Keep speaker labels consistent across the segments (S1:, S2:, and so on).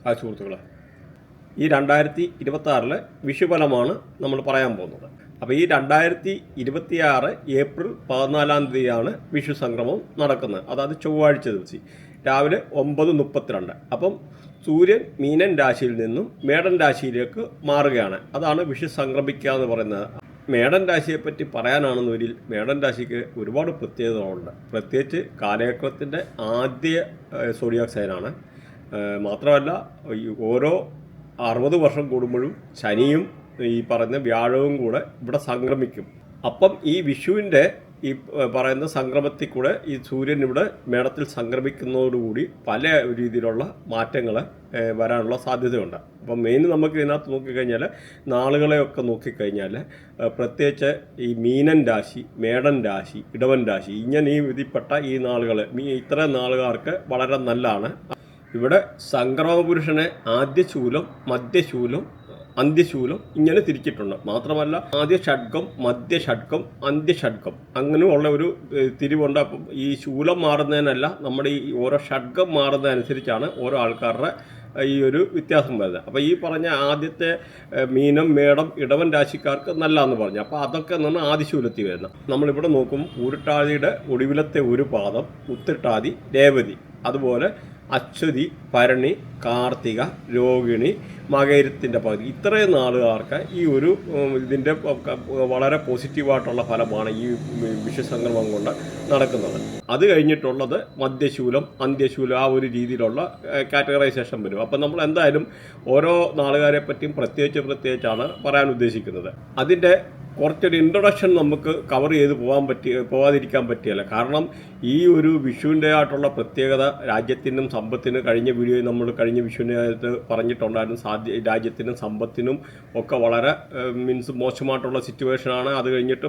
S1: ആ സുഹൃത്തുക്കളെ, ഈ 2026 വിഷുഫലമാണ് നമ്മൾ പറയാൻ പോകുന്നത്. അപ്പോൾ ഈ 2026 ഏപ്രിൽ 14 വിഷു സംക്രമം നടക്കുന്നത്. അതായത് ചൊവ്വാഴ്ച ദിവസം രാവിലെ 9:32. അപ്പം സൂര്യൻ മീനൻ രാശിയിൽ നിന്നും മേടൻ രാശിയിലേക്ക് മാറുകയാണ്. അതാണ് വിഷു സംക്രമിക്കുക എന്ന് പറയുന്നത്. മേടൻ രാശിയെപ്പറ്റി പറയാനാണെന്നൊരിൽ മേടൻ രാശിക്ക് ഒരുപാട് പ്രത്യേകതകളുണ്ട്. പ്രത്യേകിച്ച് കാലചക്രത്തിൻ്റെ ആദ്യ സോഡിയാക് സൈനാണ്. മാത്രമല്ല ഓരോ 60 വർഷം കൂടുമ്പോഴും ശനിയും ഈ പറയുന്ന വ്യാഴവും കൂടെ ഇവിടെ സംക്രമിക്കും. അപ്പം ഈ വിഷുവിൻ്റെ ഈ പറയുന്ന സംക്രമത്തിൽ കൂടെ ഈ സൂര്യൻ ഇവിടെ മേടത്തിൽ സംക്രമിക്കുന്നതോടുകൂടി പല രീതിയിലുള്ള മാറ്റങ്ങൾ വരാനുള്ള സാധ്യതയുണ്ട്. അപ്പം മെയിൻ നമുക്ക് ഇതിനകത്ത് നോക്കിക്കഴിഞ്ഞാൽ നാളുകളെയൊക്കെ നോക്കിക്കഴിഞ്ഞാൽ പ്രത്യേകിച്ച് ഈ മീനൻ രാശി, മേടൻ രാശി, ഇടവൻ രാശി ഇങ്ങനെ ഈ വിധിപ്പെട്ട ഈ നാളുകൾ ഇത്രയും നാളുകാർക്ക് വളരെ നല്ലതാണ്. ഇവിടെ സംക്രമപുരുഷനെ ആദ്യശൂലം, മധ്യശൂലം, അന്ത്യശൂലം ഇങ്ങനെ തിരിച്ചിട്ടുണ്ട്. മാത്രമല്ല ആദ്യ ഷഡ്കം, മധ്യഷഡ്കം, അന്ത്യഷഡ്കം അങ്ങനെയുള്ള ഒരു തിരിവുണ്ട്. അപ്പം ഈ ശൂലം മാറുന്നതിനല്ല, നമ്മുടെ ഈ ഓരോ ഷഡ്കം മാറുന്നതനുസരിച്ചാണ് ഓരോ ആൾക്കാരുടെ ഈ ഒരു വ്യത്യാസം വരുന്നത്. അപ്പോൾ ഈ പറഞ്ഞ ആദ്യത്തെ മീനം, മേടം, ഇടവൻ രാശിക്കാർക്ക് നല്ലതെന്ന് പറഞ്ഞു. അപ്പോൾ അതൊക്കെ എന്ന് ആദിശൂലത്തിൽ വരുന്നത്. നമ്മളിവിടെ നോക്കുമ്പോൾ പൂരിട്ടാതിയുടെ ഒടുവിലത്തെ ഒരു പാദം, ഉത്തിട്ടാതി, രേവതി, അതുപോലെ അശ്വതി, ഭരണി, കാർത്തിക, രോഹിണി, മകരത്തിൻ്റെ പകുതി ഇത്രയും നാളുകാർക്ക് ഈ ഒരു ഇതിൻ്റെ വളരെ പോസിറ്റീവായിട്ടുള്ള ഫലമാണ് ഈ വിഷുസംക്രമം കൊണ്ട് നടക്കുന്നത്. അത് കഴിഞ്ഞിട്ടുള്ളത് മധ്യശൂലം, അന്ത്യശൂലം, ആ ഒരു രീതിയിലുള്ള കാറ്റഗറൈസേഷൻ വരും. അപ്പം നമ്മൾ എന്തായാലും ഓരോ നാളുകാരെ പറ്റിയും പ്രത്യേകിച്ചാണ് പറയാൻ ഉദ്ദേശിക്കുന്നത്. അതിൻ്റെ കുറച്ചൊരു ഇൻട്രൊഡക്ഷൻ നമുക്ക് കവർ ചെയ്ത് പോകാതിരിക്കാൻ പറ്റിയല്ല. കാരണം ഈ ഒരു വിഷുവിൻ്റെ ആയിട്ടുള്ള പ്രത്യേകത രാജ്യത്തിനും സമ്പത്തിനും കഴിഞ്ഞ വീഡിയോയിൽ നമ്മൾ കഴിഞ്ഞ വിഷുവിൻ്റെ കാലത്ത് പറഞ്ഞിട്ടുണ്ടായിരുന്നു. രാജ്യത്തിനും സമ്പത്തിനും ഒക്കെ വളരെ മോശമായിട്ടുള്ള സിറ്റുവേഷനാണ്. അത് കഴിഞ്ഞിട്ട്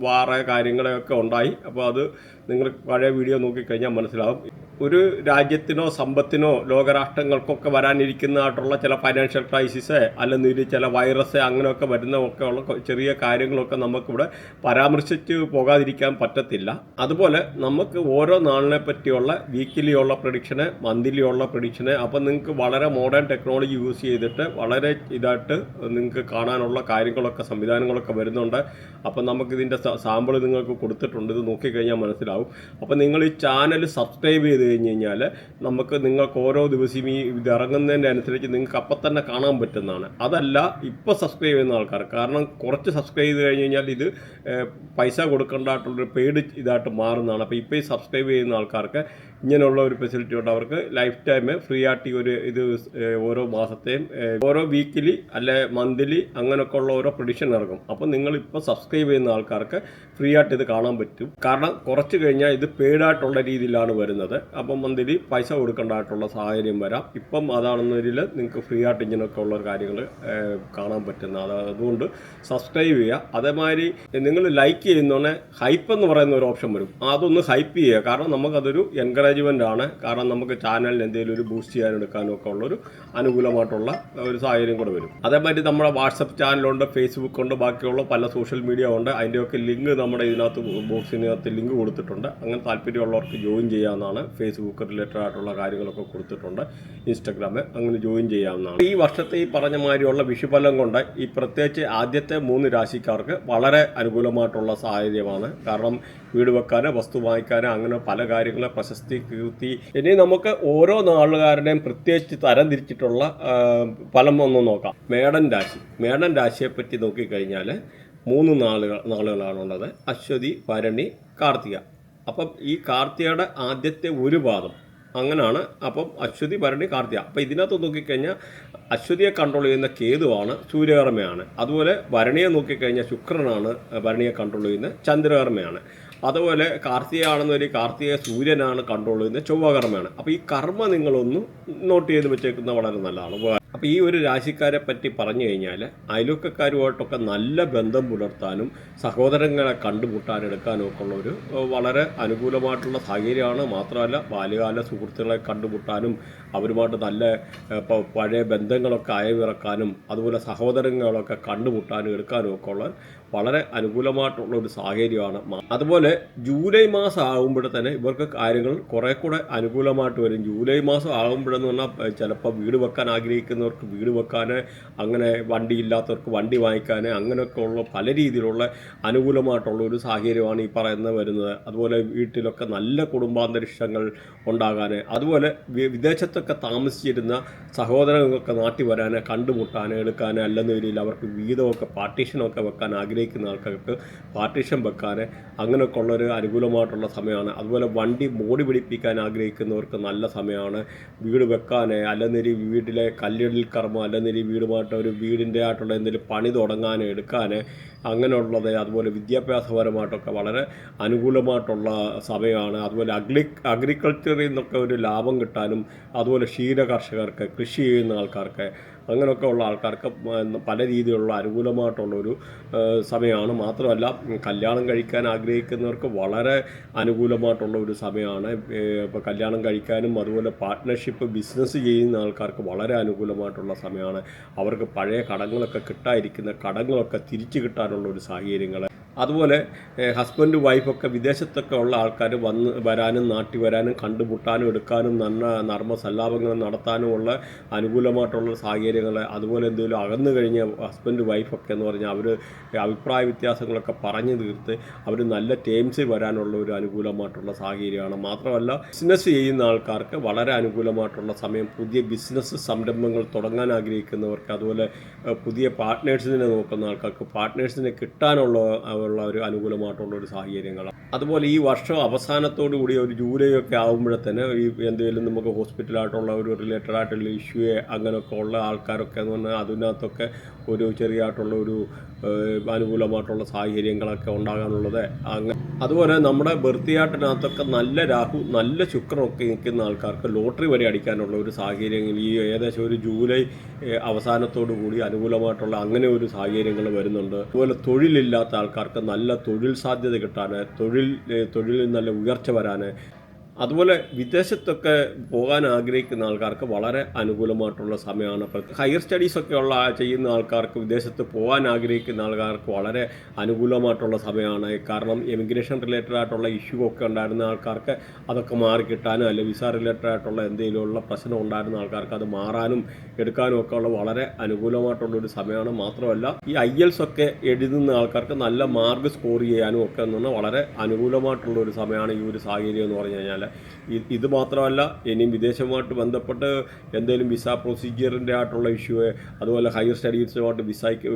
S1: വേറെ കാര്യങ്ങളൊക്കെ ഉണ്ടായി. അപ്പോൾ അത് നിങ്ങൾ പഴയ വീഡിയോ നോക്കിക്കഴിഞ്ഞാൽ മനസ്സിലാവും. ഒരു രാജ്യത്തിനോ സമ്പത്തിനോ ലോകരാഷ്ട്രങ്ങൾക്കൊക്കെ വരാനിരിക്കുന്നതായിട്ടുള്ള ചില ഫൈനാൻഷ്യൽ ക്രൈസിസ് അല്ലെങ്കിൽ ചില വൈറസ് അങ്ങനെയൊക്കെ വരുന്നതൊക്കെ ഉള്ള ചെറിയ കാര്യങ്ങളൊക്കെ നമുക്കിവിടെ പരാമർശിച്ച് പോകാതിരിക്കാൻ പറ്റത്തില്ല. അതുപോലെ നമുക്ക് ഓരോ നാളിനെ പറ്റിയുള്ള വീക്കിലിയുള്ള പ്രഡിക്ഷന്, മന്ത്ലിയുള്ള പ്രഡിക്ഷന്, അപ്പം നിങ്ങൾക്ക് വളരെ മോഡേൺ ടെക്നോളജി യൂസ് ചെയ്തിട്ട് വളരെ ഇതായിട്ട് നിങ്ങൾക്ക് കാണാനുള്ള കാര്യങ്ങളൊക്കെ സംവിധാനങ്ങളൊക്കെ വരുന്നുണ്ട്. അപ്പം നമുക്കിതിൻ്റെ സാമ്പിൾ നിങ്ങൾക്ക് കൊടുത്തിട്ടുണ്ട്. ഇത് നോക്കിക്കഴിഞ്ഞാൽ മനസ്സിലാവും. അപ്പം നിങ്ങൾ ഈ ചാനൽ സബ്സ്ക്രൈബ് ചെയ്ത് കഴിഞ്ഞ് കഴിഞ്ഞാൽ നിങ്ങൾക്ക് ഓരോ ദിവസവും ഈ ഇത് ഇറങ്ങുന്നതിൻ്റെ അനുസരിച്ച് നിങ്ങൾക്ക് അപ്പം തന്നെ കാണാൻ പറ്റുന്നതാണ്. അതല്ല ഇപ്പോൾ സബ്സ്ക്രൈബ് ചെയ്യുന്ന ആൾക്കാർ, കാരണം കുറച്ച് സബ്സ്ക്രൈബ് ചെയ്ത് കഴിഞ്ഞ് കഴിഞ്ഞാൽ ഇത് പൈസ കൊടുക്കേണ്ടതായിട്ടുള്ളൊരു പെയ്ഡ് ഇതായിട്ട് മാറുന്നതാണ്. അപ്പോൾ ഇപ്പോൾ ഈ സബ്സ്ക്രൈബ് ചെയ്യുന്ന ആൾക്കാർക്ക് ഇങ്ങനെയുള്ള ഒരു ഫെസിലിറ്റി ഉണ്ട്. അവർക്ക് ലൈഫ് ടൈം ഫ്രീ ആയിട്ട് ഒരു ഇത് ഓരോ മാസത്തെയും ഓരോ വീക്കിലി അല്ലെ മന്ത്ലി അങ്ങനെയൊക്കെ ഉള്ള ഓരോ പ്രഡിക്ഷൻ ഇറങ്ങും. അപ്പം നിങ്ങളിപ്പോൾ സബ്സ്ക്രൈബ് ചെയ്യുന്ന ആൾക്കാർക്ക് ഫ്രീ ആയിട്ട് ഇത് കാണാൻ പറ്റും. കാരണം കുറച്ച് കഴിഞ്ഞാൽ ഇത് പെയ്ഡായിട്ടുള്ള രീതിയിലാണ് വരുന്നത്. അപ്പം മന്ത്ലി പൈസ കൊടുക്കേണ്ടതായിട്ടുള്ള സാഹചര്യം വരാം. ഇപ്പം അതാണെന്നതിൽ നിങ്ങൾക്ക് ഫ്രീ ആയിട്ട് ഇങ്ങനെയൊക്കെ ഉള്ള കാര്യങ്ങൾ കാണാൻ പറ്റുന്ന. അതുകൊണ്ട് സബ്സ്ക്രൈബ് ചെയ്യുക. അതേമാതിരി നിങ്ങൾ ലൈക്ക് ചെയ്യുന്നോടെ ഹൈപ്പ് എന്ന് പറയുന്ന ഒരു ഓപ്ഷൻ വരും. അതൊന്ന് ഹൈപ്പ് ചെയ്യുക. കാരണം നമുക്കതൊരു എൻകറേജ്മെൻ്റ് ആണ്. കാരണം നമുക്ക് ചാനലിന് എന്തെങ്കിലും ഒരു ബൂസ്റ്റ് ചെയ്യാനെടുക്കാനും ഒക്കെ ഉള്ളൊരു അനുകൂലമായിട്ടുള്ള ഒരു സാഹചര്യം കൂടെ വരും. അതേമാതിരി നമ്മുടെ വാട്സപ്പ് ചാനലുണ്ട്, ഫേസ്ബുക്ക് ഉണ്ട്, ബാക്കിയുള്ള പല സോഷ്യൽ മീഡിയ ഉണ്ട്. അതിൻ്റെയൊക്കെ ലിങ്ക് നമ്മുടെ ഇതിനകത്ത് ബോക്സിനകത്ത് ലിങ്ക് കൊടുത്തിട്ടുണ്ട്. അങ്ങനെ താല്പര്യമുള്ളവർക്ക് ജോയിൻ ചെയ്യാവുന്നതാണ്. ഫേസ്ബുക്ക് റിലേറ്റഡ് ആയിട്ടുള്ള കാര്യങ്ങളൊക്കെ കൊടുത്തിട്ടുണ്ട്. ഇൻസ്റ്റാഗ്രാമിൽ അങ്ങനെ ജോയിൻ ചെയ്യാവുന്നതാണ്. ഈ വർഷത്തെ ഈ പറഞ്ഞ മാതിരിയുള്ള വിഷുഫലം കൊണ്ട് ഈ പ്രത്യേകിച്ച് ആദ്യത്തെ 3 രാശിക്കാർക്ക് വളരെ അനുകൂലമായിട്ടുള്ള സാഹചര്യമാണ്. കാരണം വീട് വെക്കാനോ വസ്തു വാങ്ങിക്കാനോ അങ്ങനെ പല കാര്യങ്ങളെ പ്രശസ്തി കീർത്തി. ഇനി നമുക്ക് ഓരോ നാളുകാരുടെയും പ്രത്യേകിച്ച് തരം തിരിച്ചിട്ടുള്ള ഫലം ഒന്ന് നോക്കാം. മേടൻ രാശിയെപ്പറ്റി നോക്കിക്കഴിഞ്ഞാൽ 3 നാളുകളാണുള്ളത്. അശ്വതി, ഭരണി, കാർത്തിക. അപ്പം ഈ കാർത്തികയുടെ ആദ്യത്തെ ഒരു പാദം അങ്ങനെയാണ്. അപ്പം അശ്വതി, ഭരണി, കാർത്തിക. അപ്പം ഇതിനകത്ത് നോക്കിക്കഴിഞ്ഞാൽ അശ്വതിയെ കൺട്രോൾ ചെയ്യുന്ന കേതുവാണ്, സൂര്യകർമ്മയാണ്. അതുപോലെ ഭരണിയെ നോക്കിക്കഴിഞ്ഞാൽ ശുക്രനാണ്, ഭരണിയെ കൺട്രോൾ ചെയ്യുന്ന ചന്ദ്രകർമ്മയാണ്. അതുപോലെ കാർത്തിക സൂര്യനാണ് കൺട്രോൾ ചെയ്യുന്നത്, ചൊവ്വകർമ്മയാണ്. അപ്പോൾ ഈ കർമ്മ നിങ്ങളൊന്ന് നോട്ട് ചെയ്ത് വെച്ചേക്കുന്നത് വളരെ നല്ലതാണ്. അപ്പോൾ ഈ ഒരു രാശിക്കാരെ പറ്റി പറഞ്ഞു കഴിഞ്ഞാൽ അയൽവക്കക്കാരുമായിട്ടൊക്കെ നല്ല ബന്ധം പുലർത്താനും സഹോദരങ്ങളെ കണ്ടുമുട്ടാനെടുക്കാനും ഒക്കെ ഉള്ളൊരു വളരെ അനുകൂലമായിട്ടുള്ള സാഹചര്യമാണ്. മാത്രമല്ല ബാല്യകാല സുഹൃത്തുക്കളെ കണ്ടുമുട്ടാനും അവരുമായിട്ട് നല്ല പഴയ ബന്ധങ്ങളൊക്കെ അയവിറക്കാനും അതുപോലെ സഹോദരങ്ങളൊക്കെ കണ്ടുമുട്ടാനും എടുക്കാനും ഒക്കെ ഉള്ള വളരെ അനുകൂലമായിട്ടുള്ള ഒരു സാഹചര്യമാണ്. അതുപോലെ ജൂലൈ മാസം ആകുമ്പോഴേ തന്നെ ഇവർക്ക് കാര്യങ്ങൾ കുറേ കൂടെ അനുകൂലമായിട്ട് വരും. ജൂലൈ മാസം ആകുമ്പോഴെന്ന് പറഞ്ഞാൽ ചിലപ്പോൾ വീട് വെക്കാൻ ആഗ്രഹിക്കുന്നവർക്ക് വീട് വെക്കാൻ, അങ്ങനെ വണ്ടി ഇല്ലാത്തവർക്ക് വണ്ടി വാങ്ങിക്കാൻ, അങ്ങനെയൊക്കെ ഉള്ള പല രീതിയിലുള്ള അനുകൂലമായിട്ടുള്ള ഒരു സാഹചര്യമാണ് ഈ പറയുന്നത് വരുന്നത്. അതുപോലെ വീട്ടിലൊക്കെ നല്ല കുടുംബാന്തരീക്ഷങ്ങൾ ഉണ്ടാകാൻ, അതുപോലെ വിദേശത്തൊക്കെ താമസിച്ചിരുന്ന സഹോദരങ്ങളൊക്കെ നാട്ടിൽ വരാൻ, കണ്ടുമുട്ടാൻ, എടുക്കാൻ, അല്ലെന്ന രീതിയിൽ അവർക്ക് വീതമൊക്കെ പാർട്ടീഷനൊക്കെ വെക്കാൻ ആഗ്രഹിക്കുന്ന ആൾക്കാർക്ക് പാർട്ടീഷൻ വെക്കാൻ, അങ്ങനെയൊക്കെ ഉള്ളൊരു അനുകൂലമായിട്ടുള്ള സമയമാണ്. അതുപോലെ വണ്ടി മോടി പിടിപ്പിക്കാൻ ആഗ്രഹിക്കുന്നവർക്ക് നല്ല സമയമാണ്. വീട് വെക്കാൻ, അല്ലെന്നൊരു വീട്ടിലെ കല്ലിടൽ കർമ്മം, അല്ലെന്നൊരു വീടുമായിട്ട് ഒരു വീടിൻ്റെ ആയിട്ടുള്ള എന്തെങ്കിലും പണി തുടങ്ങാൻ, എടുക്കാൻ, അങ്ങനെയുള്ളത്. അതുപോലെ വിദ്യാഭ്യാസപരമായിട്ടൊക്കെ വളരെ അനുകൂലമായിട്ടുള്ള സമയമാണ്. അതുപോലെ അഗ്രികൾച്ചറിൽ നിന്നൊക്കെ ഒരു ലാഭം കിട്ടാനും, അതുപോലെ ക്ഷീര കർഷകർക്ക്, കൃഷി ചെയ്യുന്ന ആൾക്കാർക്ക്, അങ്ങനെയൊക്കെ ഉള്ള ആൾക്കാർക്ക് പല രീതിയിലുള്ള അനുകൂലമായിട്ടുള്ളൊരു സമയമാണ്. മാത്രമല്ല കല്യാണം കഴിക്കാൻ ആഗ്രഹിക്കുന്നവർക്ക് വളരെ അനുകൂലമായിട്ടുള്ള ഒരു സമയമാണ്. ഇപ്പോൾ കല്യാണം കഴിക്കാനും അതുപോലെ പാർട്ട്ണർഷിപ്പ് ബിസിനസ് ചെയ്യുന്ന ആൾക്കാർക്ക് വളരെ അനുകൂലമായിട്ടുള്ള സമയമാണ്. അവർക്ക് പഴയ കടങ്ങളൊക്കെ കിട്ടാതിരിക്കുന്ന കടങ്ങളൊക്കെ തിരിച്ചു കിട്ടാനുള്ള ഒരു സാഹചര്യങ്ങൾ. അതുപോലെ ഹസ്ബൻഡ് വൈഫൊക്കെ വിദേശത്തൊക്കെ ഉള്ള ആൾക്കാർ വരാനും നാട്ടിൽ വരാനും കണ്ടുമുട്ടാനും എടുക്കാനും നർമ്മ സല്ലാപങ്ങൾ നടത്താനുമുള്ള അനുകൂലമായിട്ടുള്ള സാഹചര്യങ്ങൾ. അതുപോലെ എന്തെങ്കിലും അകന്നു കഴിഞ്ഞ ഹസ്ബൻഡ് വൈഫൊക്കെ എന്ന് പറഞ്ഞാൽ അവർ അഭിപ്രായ വ്യത്യാസങ്ങളൊക്കെ പറഞ്ഞു തീർത്ത് അവർ നല്ല ടേംസിൽ വരാനുള്ള ഒരു അനുകൂലമായിട്ടുള്ള സാഹചര്യമാണ്. മാത്രമല്ല ബിസിനസ് ചെയ്യുന്ന ആൾക്കാർക്ക് വളരെ അനുകൂലമായിട്ടുള്ള സമയം. പുതിയ ബിസിനസ് സംരംഭങ്ങൾ തുടങ്ങാൻ ആഗ്രഹിക്കുന്നവർക്ക്, അതുപോലെ പുതിയ പാർട്ട്നേഴ്സിനെ നോക്കുന്ന ആൾക്കാർക്ക് പാർട്ട്നേഴ്സിനെ കിട്ടാനുള്ള ഒരു അനുകൂലമായിട്ടുള്ള ഒരു സാഹചര്യങ്ങളാണ്. അതുപോലെ ഈ വർഷം അവസാനത്തോടു കൂടി ഒരു ജൂലൈ ഒക്കെ ആകുമ്പോഴേ തന്നെ ഈ എന്തെങ്കിലും നമുക്ക് ഹോസ്പിറ്റലായിട്ടുള്ള ഒരു റിലേറ്റഡ് ആയിട്ടുള്ള ഇഷ്യൂ അങ്ങനെയൊക്കെ ഉള്ള ആൾക്കാരൊക്കെ എന്ന് പറഞ്ഞാൽ അതിനകത്തൊക്കെ ഒരു ചെറിയായിട്ടുള്ള ഒരു അനുകൂലമായിട്ടുള്ള സാഹചര്യങ്ങളൊക്കെ ഉണ്ടാകാനുള്ളത്. അതുപോലെ നമ്മുടെ ബർത്തിയാട്ടിനകത്തൊക്കെ നല്ല രാഹു, നല്ല ശുക്രനൊക്കെ നിൽക്കുന്ന ആൾക്കാർക്ക് ലോട്ടറി വരെ അടിക്കാനുള്ള ഒരു സാഹചര്യങ്ങൾ ഈ ഏകദേശം ഒരു ജൂലൈ അവസാനത്തോടു കൂടി അനുകൂലമായിട്ടുള്ള അങ്ങനെ ഒരു സാഹചര്യങ്ങൾ വരുന്നുണ്ട്. അതുപോലെ തൊഴിലില്ലാത്ത ആൾക്കാർക്ക് നല്ല തൊഴിൽ സാധ്യത കിട്ടാൻ, തൊഴിലിൽ നല്ല ഉയർച്ച വരാൻ, അതുപോലെ വിദേശത്തൊക്കെ പോകാൻ ആഗ്രഹിക്കുന്ന ആൾക്കാർക്ക് വളരെ അനുകൂലമായിട്ടുള്ള സമയമാണ്. ഹയർ സ്റ്റഡീസൊക്കെ ചെയ്യുന്ന ആൾക്കാർക്ക്, വിദേശത്ത് പോകാൻ ആഗ്രഹിക്കുന്ന ആൾക്കാർക്ക് വളരെ അനുകൂലമായിട്ടുള്ള സമയമാണ്. കാരണം എമിഗ്രേഷൻ റിലേറ്റഡ് ആയിട്ടുള്ള ഇഷ്യൂ ഒക്കെ ഉണ്ടായിരുന്ന ആൾക്കാർക്ക് അതൊക്കെ മാറിക്കിട്ടാനും, അല്ലെങ്കിൽ വിസ റിലേറ്റഡ് ആയിട്ടുള്ള എന്തെങ്കിലുമുള്ള പ്രശ്നം ഉണ്ടായിരുന്ന ആൾക്കാർക്ക് അത് മാറാനും എടുക്കാനും ഒക്കെ ഉള്ള വളരെ അനുകൂലമായിട്ടുള്ളൊരു സമയമാണ്. മാത്രമല്ല ഈ IELTS ഒക്കെ എഴുതുന്ന ആൾക്കാർക്ക് നല്ല മാർക്ക് സ്കോർ ചെയ്യാനും ഒക്കെ എന്ന് വളരെ അനുകൂലമായിട്ടുള്ള ഒരു സമയമാണ് ഈ ഒരു സാഹചര്യം എന്ന് പറഞ്ഞു കഴിഞ്ഞാൽ. ഇത് മാത്രമല്ല, ഇനിയും വിദേശവുമായിട്ട് ബന്ധപ്പെട്ട് എന്തെങ്കിലും വിസ പ്രൊസീജിയറിൻ്റെ ആയിട്ടുള്ള ഇഷ്യൂ, അതുപോലെ ഹയർ സ്റ്റഡീസുമായിട്ട് വിസയ്ക്ക്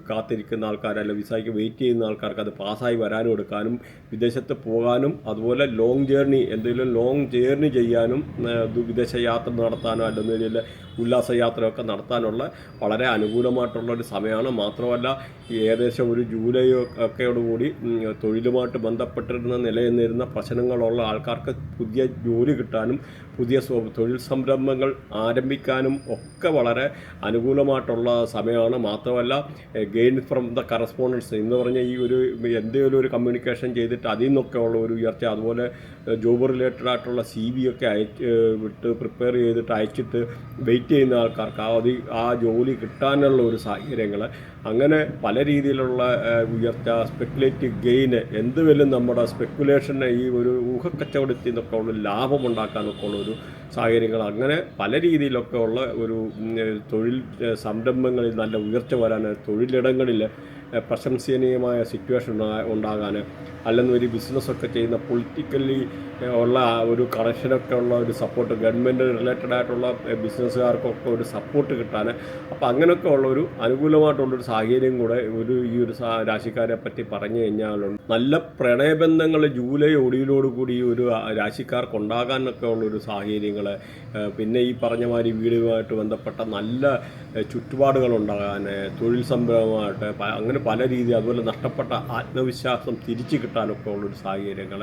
S1: കാത്തിരിക്കുന്ന ആൾക്കാർ, അല്ലെങ്കിൽ വിസയ്ക്ക് വെയിറ്റ് ചെയ്യുന്ന ആൾക്കാർക്ക് അത് പാസ്സായി വരാനും എടുക്കാനും, വിദേശത്ത് പോകാനും, അതുപോലെ എന്തെങ്കിലും ലോങ് ജേർണി ചെയ്യാനും, വിദേശ യാത്ര നടത്താനോ അല്ലെങ്കിൽ ഉല്ലാസയാത്രയൊക്കെ നടത്താനുള്ള വളരെ അനുകൂലമായിട്ടുള്ള ഒരു സമയമാണ്. മാത്രമല്ല ഏകദേശം ഒരു ജൂലൈ ഒക്കെയോടുകൂടി തൊഴിലുമായിട്ട് ബന്ധപ്പെട്ടിരുന്ന നിലനിന്നിരുന്ന പ്രശ്നങ്ങളുള്ള ആൾക്കാർക്ക് പുതിയ ജോലി കിട്ടാനും, പുതിയ തൊഴിൽ സംരംഭങ്ങൾ ആരംഭിക്കാനും ഒക്കെ വളരെ അനുകൂലമായിട്ടുള്ള സമയമാണ്. മാത്രമല്ല ഗെയിൻ ഫ്രം ദ കറസ്പോണ്ടൻസ് എന്ന് പറഞ്ഞാൽ ഈ എന്തെങ്കിലും ഒരു കമ്മ്യൂണിക്കേഷൻ ചെയ്തിട്ട് അതിൽ നിന്നൊക്കെ ഉള്ള ഒരു ഉയർച്ച, അതുപോലെ ജോബ് റിലേറ്റഡ് ആയിട്ടുള്ള CV ഒക്കെ പ്രിപ്പയർ ചെയ്തിട്ട് അയച്ചിട്ട് വെയിറ്റ് ചെയ്യുന്ന ആൾക്കാർക്ക് ആ ജോലി കിട്ടാനുള്ള ഒരു സാഹചര്യങ്ങൾ, അങ്ങനെ പല രീതിയിലുള്ള ഉയർച്ച, സ്പെക്കുലേറ്റീവ് ഗെയിന്, എന്തുവല്ലും നമ്മുടെ സ്പെക്കുലേഷന് ഈ ഒരു ഊഹക്കച്ചവടത്തിൽ നിന്നൊക്കെ ഉള്ള ലാഭമുണ്ടാക്കാനൊക്കെ ഉള്ള ഒരു സാഹചര്യങ്ങൾ, അങ്ങനെ പല രീതിയിലൊക്കെ ഉള്ള ഒരു തൊഴിൽ സംരംഭങ്ങളിൽ നല്ല ഉയർച്ച വരാൻ, തൊഴിലിടങ്ങളിൽ പ്രശംസനീയമായ സിറ്റുവേഷൻ ഉണ്ടാകാൻ, അല്ലെങ്കിൽ ഒരു ബിസിനസ്സൊക്കെ ചെയ്യുന്ന പൊളിറ്റിക്കലി ഉള്ള ഒരു കണക്ഷനൊക്കെ ഉള്ള ഒരു സപ്പോർട്ട്, ഗവൺമെൻറ് റിലേറ്റഡ് ആയിട്ടുള്ള ബിസിനസ്സുകാർക്കൊക്കെ ഒരു സപ്പോർട്ട് കിട്ടാൻ, അപ്പോൾ അങ്ങനെയൊക്കെ ഉള്ളൊരു അനുകൂലമായിട്ടുള്ളൊരു സാഹചര്യം കൂടെ ഈ ഒരു രാശിക്കാരെ പറ്റി പറഞ്ഞു കഴിഞ്ഞാലുണ്ട്. നല്ല പ്രണയബന്ധങ്ങൾ ജൂലൈ ഒടിയിലോടുകൂടി ഒരു രാശിക്കാർക്ക് ഉണ്ടാകാനൊക്കെ ഉള്ളൊരു സാഹചര്യങ്ങൾ, പിന്നെ ഈ പറഞ്ഞ മാതിരി വീടുമായിട്ട് ബന്ധപ്പെട്ട നല്ല ചുറ്റുപാടുകൾ ഉണ്ടാകാൻ, തൊഴിൽ സംരംഭമായിട്ട് അങ്ങനെ പല രീതി, അതുപോലെ നഷ്ടപ്പെട്ട ആത്മവിശ്വാസം തിരിച്ചു കിട്ടാനൊക്കെ ഉള്ളൊരു സാഹചര്യങ്ങൾ,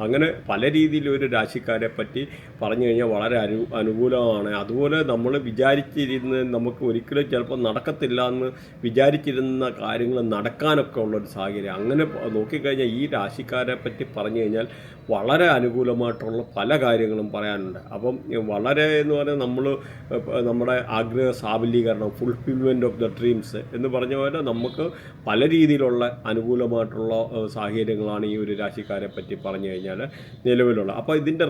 S1: അങ്ങനെ പല രീതിയിൽ ഒരു രാശിക്കാരെ പറ്റി പറഞ്ഞു കഴിഞ്ഞാൽ വളരെ അനുകൂലമാണ്. അതുപോലെ നമ്മൾ നമുക്ക് ഒരിക്കലും ചിലപ്പോൾ നടക്കത്തില്ല എന്ന് വിചാരിച്ചിരുന്ന കാര്യങ്ങൾ നടക്കാനൊക്കെ ഉള്ളൊരു സാഹചര്യം. അങ്ങനെ നോക്കിക്കഴിഞ്ഞാൽ ഈ രാശിക്കാരെ പറ്റി പറഞ്ഞു കഴിഞ്ഞാൽ വളരെ അനുകൂലമായിട്ടുള്ള പല കാര്യങ്ങളും പറയാനുണ്ട്. അപ്പം വളരെ എന്ന് പറഞ്ഞാൽ നമ്മുടെ ആഗ്രഹ സാഫല്യീകരണം, ഫുൾഫിൽമെൻറ്റ് ഓഫ് ദ ഡ്രീംസ് എന്ന് പറഞ്ഞ പോലെ നമുക്ക് പല രീതിയിലുള്ള അനുകൂലമായിട്ടുള്ള സാഹചര്യങ്ങളാണ് ഈ ഒരു രാശിക്കാരെ പറ്റി പറഞ്ഞു കഴിഞ്ഞാൽ നിലവിലുള്ള. അപ്പോൾ ഇതിൻ്റെ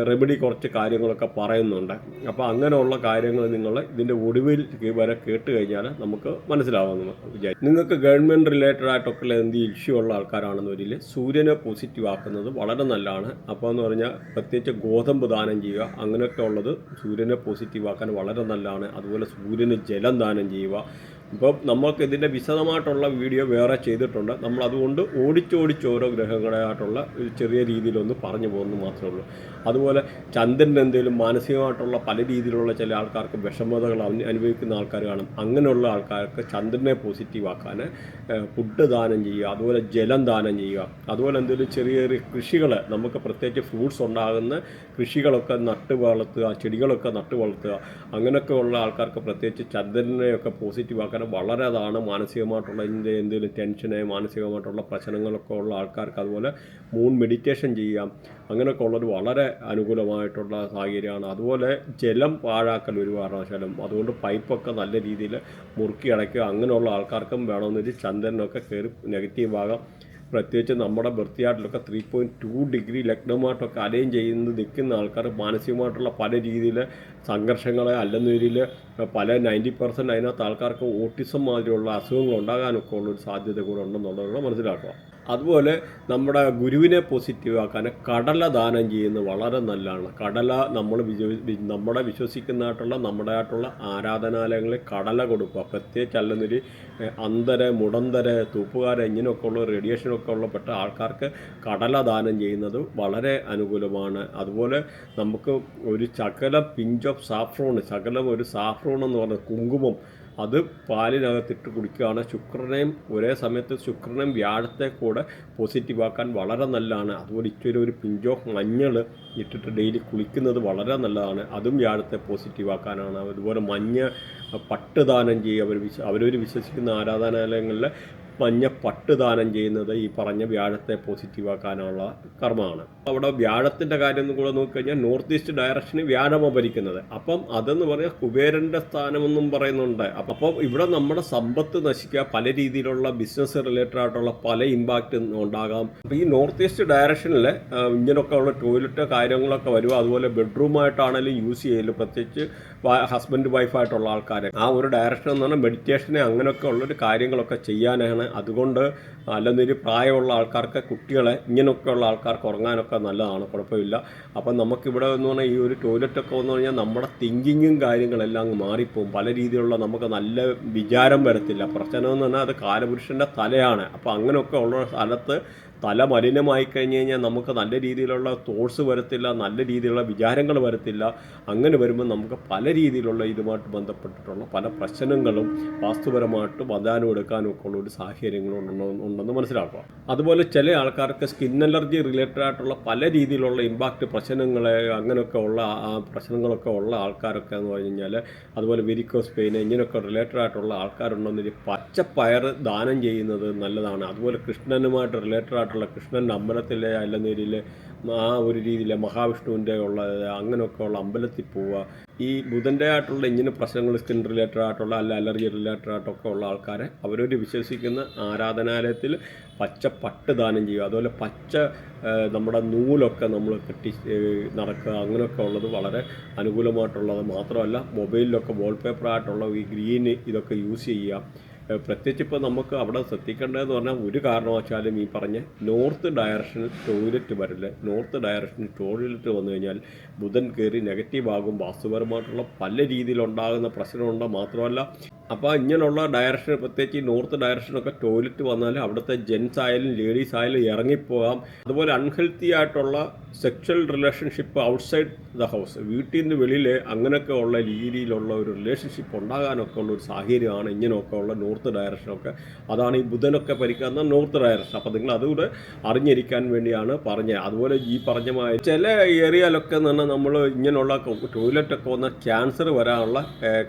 S1: റെമഡി കുറച്ച് കാര്യങ്ങളൊക്കെ പറയുന്നുണ്ട്. അപ്പോൾ അങ്ങനെയുള്ള കാര്യങ്ങൾ നിങ്ങൾ ഇതിൻ്റെ ഒടുവിൽ വരെ കേട്ട് കഴിഞ്ഞാൽ നമുക്ക് മനസ്സിലാവുമെന്ന് വിചാരിക്കും. നിങ്ങൾക്ക് ഗവൺമെൻറ് റിലേറ്റഡ് ആയിട്ടൊക്കെ എന്ത് ഇഷ്യൂ ഉള്ള ആൾക്കാരാണെന്ന് വരില്ല, സൂര്യനെ പോസിറ്റീവ് ആക്കുന്നത് വളരെ നല്ലതാണ്. അപ്പോൾ എന്ന് പറഞ്ഞാൽ പ്രത്യേകിച്ച് ഗോതമ്പ് ദാനം ചെയ്യുക, അങ്ങനെയൊക്കെ ഉള്ളത് സൂര്യനെ പോസിറ്റീവ് ആക്കാൻ വളരെ നല്ലതാണ്. അതുപോലെ സൂര്യന് ജലം ദാനം ചെയ്യുക. ഇപ്പം നമുക്ക് ഇതിൻ്റെ വിശദമായിട്ടുള്ള വീഡിയോ വേറെ ചെയ്തിട്ടുണ്ട്. നമ്മൾ അതുകൊണ്ട് ഓടിച്ചോടിച്ച് ഓരോ ഗ്രഹങ്ങളായിട്ടുള്ള ചെറിയ രീതിയിലൊന്ന് പറഞ്ഞു പോകുന്നു മാത്രമേ ഉള്ളൂ. അതുപോലെ ചന്ദ്രൻ്റെ എന്തെങ്കിലും മാനസികമായിട്ടുള്ള പല രീതിയിലുള്ള ചില ആൾക്കാർക്ക് വിഷമതകൾ അനുഭവിക്കുന്ന ആൾക്കാർ കാണും. അങ്ങനെയുള്ള ആൾക്കാർക്ക് ചന്ദ്രനെ പോസിറ്റീവ് ആക്കാൻ ഫുഡ് ദാനം ചെയ്യുക, അതുപോലെ ജലം ദാനം ചെയ്യുക. അതുപോലെ എന്തെങ്കിലും ചെറിയ ചെറിയ കൃഷികൾ, നമുക്ക് പ്രത്യേകിച്ച് ഫ്രൂട്ട്സ് ഉണ്ടാകുന്ന കൃഷികളൊക്കെ നട്ട് വളർത്തുക, ചെടികളൊക്കെ നട്ട് വളർത്തുക. അങ്ങനെയൊക്കെ ഉള്ള ആൾക്കാർക്ക് പ്രത്യേകിച്ച് ചന്ദ്രനെയൊക്കെ പോസിറ്റീവ് ആക്കാൻ വളരെ അതാണ്. മാനസികമായിട്ടുള്ള എന്തെങ്കിലും ടെൻഷന്, മാനസികമായിട്ടുള്ള പ്രശ്നങ്ങളൊക്കെ ഉള്ള ആൾക്കാർക്ക് അതുപോലെ മൂൺ മെഡിറ്റേഷൻ ചെയ്യാം. അങ്ങനെയൊക്കെ ഉള്ളൊരു വളരെ അനുകൂലമായിട്ടുള്ള സാഹചര്യമാണ്. അതുപോലെ ജലം പാഴാക്കൽ ഒരു കാരണവശാലും, അതുകൊണ്ട് പൈപ്പൊക്കെ നല്ല രീതിയിൽ മുറുക്കി അടയ്ക്കുക. അങ്ങനെയുള്ള ആൾക്കാർക്കും വേണമെന്നൊരു ചന്ദ്രനൊക്കെ കയറി നെഗറ്റീവ് ആകാം. പ്രത്യേകിച്ച് നമ്മുടെ ബർത്തിയാട്ടിലൊക്കെ 3.2 ഡിഗ്രി ലഗ്നമായിട്ടൊക്കെ അലൈൻ ചെയ്യുന്നത് നിൽക്കുന്ന ആൾക്കാർ മാനസികമായിട്ടുള്ള പല രീതിയിൽ സംഘർഷങ്ങളെ അല്ലെന്നൊരിൽ പല 90% അതിനകത്ത് ആൾക്കാർക്ക് ഓട്ടിസം മാതിരിയുള്ള അസുഖങ്ങൾ ഉണ്ടാകാനൊക്കെ ഉള്ളൊരു സാധ്യത കൂടെ ഉണ്ടെന്നുള്ളത് മനസ്സിലാക്കുക. അതുപോലെ നമ്മുടെ ഗുരുവിനെ പോസിറ്റീവ് ആക്കാൻ കടല ദാനം ചെയ്യുന്നത് വളരെ നല്ലതാണ്. കടല നമ്മുടെ വിശ്വസിക്കുന്നതായിട്ടുള്ള നമ്മുടെയായിട്ടുള്ള ആരാധനാലയങ്ങളിൽ കടല കൊടുക്കുക. പ്രത്യേകിച്ച് അല്ലെന്നൊരു മുടന്തര തൂപ്പുകാര ഇങ്ങനെയൊക്കെ ഉള്ള റേഡിയേഷനൊക്കെ ഉള്ള പെട്ട ആൾക്കാർക്ക് കടല ദാനം ചെയ്യുന്നത് വളരെ അനുകൂലമാണ്. അതുപോലെ നമുക്ക് ഒരു പിഞ്ച് ഓഫ് സാഫ്രോൺ, ഒരു സാഫ്രോൺ എന്ന് പറഞ്ഞ കുങ്കുമം, അത് പാലിനകത്തിട്ട് കുടിക്കുകയാണ്. ഒരേ സമയത്ത് ശുക്രനെയും വ്യാഴത്തെ കൂടെ പോസിറ്റീവാക്കാൻ വളരെ നല്ലതാണ്. അതുപോലെ ഇച്ചിരി ഒരു പിഞ്ച് ഓഫ് മഞ്ഞൾ ഇട്ടിട്ട് ഡെയിലി കുളിക്കുന്നത് വളരെ നല്ലതാണ്. അതും വ്യാഴത്തെ പോസിറ്റീവാക്കാനാണ്. അതുപോലെ മഞ്ഞ പട്ട് ദാനം ചെയ്യുക. അവരവർ വിശ്വസിക്കുന്ന ആരാധനാലയങ്ങളിൽ മഞ്ഞ പട്ട് ദാനം ചെയ്യുന്നത് ഈ പറഞ്ഞ വ്യാഴത്തെ പോസിറ്റീവാക്കാനുള്ള കർമ്മമാണ്. അവിടെ വ്യാഴത്തിൻ്റെ കാര്യം കൂടെ നോക്കിക്കഴിഞ്ഞാൽ നോർത്ത് ഈസ്റ്റ് ഡയറക്ഷന് വ്യാഴമാണ് ഭരിക്കുന്നത്. അപ്പം അതെന്ന് പറഞ്ഞാൽ കുബേരൻ്റെ സ്ഥാനമെന്നും പറയുന്നുണ്ട്. അപ്പം ഇവിടെ നമ്മുടെ സമ്പത്ത് നശിക്കുക, പല രീതിയിലുള്ള ബിസിനസ് റിലേറ്റഡ് ആയിട്ടുള്ള പല ഇമ്പാക്റ്റ് ഉണ്ടാകാം. അപ്പോൾ ഈ നോർത്ത് ഈസ്റ്റ് ഡയറക്ഷനിൽ ഇങ്ങനെയൊക്കെ ഉള്ള ടോയ്ലറ്റ് കാര്യങ്ങളൊക്കെ വരും. അതുപോലെ ബെഡ്റൂമായിട്ടാണെങ്കിലും യൂസ് ചെയ്യലും, പ്രത്യേകിച്ച് ഹസ്ബൻഡ് വൈഫായിട്ടുള്ള ആൾക്കാരെ ആ ഒരു ഡയറക്ഷൻ എന്ന് പറഞ്ഞാൽ മെഡിറ്റേഷനെ അങ്ങനെയൊക്കെ ഉള്ളൊരു കാര്യങ്ങളൊക്കെ ചെയ്യാനാണ്. അതുകൊണ്ട് അല്ലെന്നൊരു പ്രായമുള്ള ആൾക്കാർക്ക്, കുട്ടികളെ, ഇങ്ങനെയൊക്കെയുള്ള ആൾക്കാർക്ക് ഉറങ്ങാനൊക്കെ നല്ലതാണ്, കുഴപ്പമില്ല. അപ്പം നമുക്കിവിടെ എന്ന് പറഞ്ഞാൽ ഈ ഒരു ടോയ്ലറ്റൊക്കെ വന്നു കഴിഞ്ഞാൽ നമ്മുടെ തിങ്കിങ്ങും കാര്യങ്ങളെല്ലാം അങ്ങ് മാറിപ്പോവും. പല രീതിയിലുള്ള നമുക്ക് നല്ല വിചാരം വരത്തില്ല. പ്രശ്നമെന്ന് പറഞ്ഞാൽ അത് കാലപുരുഷൻ്റെ തലയാണ്. അപ്പോൾ അങ്ങനെയൊക്കെ ഉള്ള സ്ഥലത്ത് തല മലിനമായി കഴിഞ്ഞ് കഴിഞ്ഞാൽ നമുക്ക് നല്ല രീതിയിലുള്ള തോട്ട്സ് വരത്തില്ല, നല്ല രീതിയിലുള്ള വിചാരങ്ങൾ വരത്തില്ല. അങ്ങനെ വരുമ്പോൾ നമുക്ക് പല രീതിയിലുള്ള ഇതുമായിട്ട് ബന്ധപ്പെട്ടിട്ടുള്ള പല പ്രശ്നങ്ങളും വാസ്തുപരമായിട്ട് വധാനം എടുക്കാനും ഒക്കെ ഉള്ള ഒരു സാഹചര്യങ്ങളും ഉണ്ടെന്ന് മനസ്സിലാക്കുക. അതുപോലെ ചില ആൾക്കാർക്ക് സ്കിൻ അലർജി റിലേറ്റഡ് ആയിട്ടുള്ള പല രീതിയിലുള്ള ഇമ്പാക്റ്റ് പ്രശ്നങ്ങളെ അങ്ങനെയൊക്കെ ഉള്ള പ്രശ്നങ്ങളൊക്കെ ഉള്ള ആൾക്കാരൊക്കെ എന്ന് പറഞ്ഞു കഴിഞ്ഞാൽ, അതുപോലെ വെരിക്കോസ് പെയിൻ ഇങ്ങനെയൊക്കെ റിലേറ്റഡ് ആയിട്ടുള്ള ആൾക്കാരുണ്ടെന്നൊരു പച്ചപ്പയർ ദാനം ചെയ്യുന്നത് നല്ലതാണ്. അതുപോലെ കൃഷ്ണനുമായിട്ട് റിലേറ്റഡ് ആയിട്ടുള്ള കൃഷ്ണൻ്റെ അമ്പലത്തിലെ അല്ലെന്നേരിൽ ആ ഒരു രീതിയിൽ മഹാവിഷ്ണുവിൻ്റെ ഉള്ള അങ്ങനെയൊക്കെ ഉള്ള അമ്പലത്തിൽ പോവുക. ഈ ബുധൻ്റെ ആയിട്ടുള്ള ഇങ്ങനെ പ്രശ്നങ്ങൾ സ്കിൻ റിലേറ്റഡ് ആയിട്ടുള്ള അലർജി റിലേറ്റഡ് ആയിട്ടൊക്കെ ഉള്ള ആൾക്കാരെ അവരൊരു വിശ്വസിക്കുന്ന ആരാധനാലയത്തിൽ പച്ച പട്ട് ദാനം ചെയ്യുക. അതുപോലെ നമ്മുടെ നൂലൊക്കെ നമ്മൾ കെട്ടി നടക്കുക. അങ്ങനെയൊക്കെ ഉള്ളത് വളരെ അനുകൂലമായിട്ടുള്ളത്. മാത്രമല്ല മൊബൈലിലൊക്കെ വാൾപേപ്പറായിട്ടുള്ള ഈ ഗ്രീൻ ഇതൊക്കെ യൂസ് ചെയ്യുക. പ്രത്യേകിച്ച് ഇപ്പോൾ നമുക്ക് അവിടെ ശ്രദ്ധിക്കേണ്ടതെന്ന് പറഞ്ഞാൽ ഒരു കാരണവശാലും ഈ പറഞ്ഞ നോർത്ത് ഡയറക്ഷനിൽ ടോയ്ലറ്റ് വരില്ല. നോർത്ത് ഡയറക്ഷനിൽ ടോയ്ലറ്റ് വന്നു കഴിഞ്ഞാൽ ബുധൻ കയറി നെഗറ്റീവ് ആകും. വാസ്തുപരമായിട്ടുള്ള പല രീതിയിലുണ്ടാകുന്ന പ്രശ്നമുണ്ട്. മാത്രമല്ല അപ്പോൾ ഇങ്ങനെയുള്ള ഡയറക്ഷൻ, പ്രത്യേകിച്ച് ഈ നോർത്ത് ഡയറക്ഷനൊക്കെ ടോയ്ലറ്റ് വന്നാൽ അവിടുത്തെ ജെൻസ് ആയാലും ലേഡീസ് ആയാലും ഇറങ്ങിപ്പോകാം. അതുപോലെ അൺഹെൽത്തി ആയിട്ടുള്ള sexual relationship outside the house, വീട്ടിൽ നിന്ന് വെളിയിൽ അങ്ങനെയൊക്കെ ഉള്ള രീതിയിലുള്ള ഒരു റിലേഷൻഷിപ്പ് ഉണ്ടാകാനൊക്കെ ഉള്ള ഒരു സാഹചര്യമാണ് ഇങ്ങനെയൊക്കെ ഉള്ള നോർത്ത് ഡയറക്ഷനൊക്കെ. അതാണ് ഈ ബുധനൊക്കെ ഭരിക്കുന്ന നോർത്ത് ഡയറക്ഷൻ. അപ്പോൾ നിങ്ങൾ അതുകൂടെ അറിഞ്ഞിരിക്കാൻ വേണ്ടിയാണ് പറഞ്ഞത്. അതുപോലെ ഈ പറഞ്ഞ ചില ഏരിയയിലൊക്കെ തന്നെ നമ്മൾ ഇങ്ങനെയുള്ള ടോയ്ലറ്റൊക്കെ വന്നാൽ ക്യാൻസർ വരാനുള്ള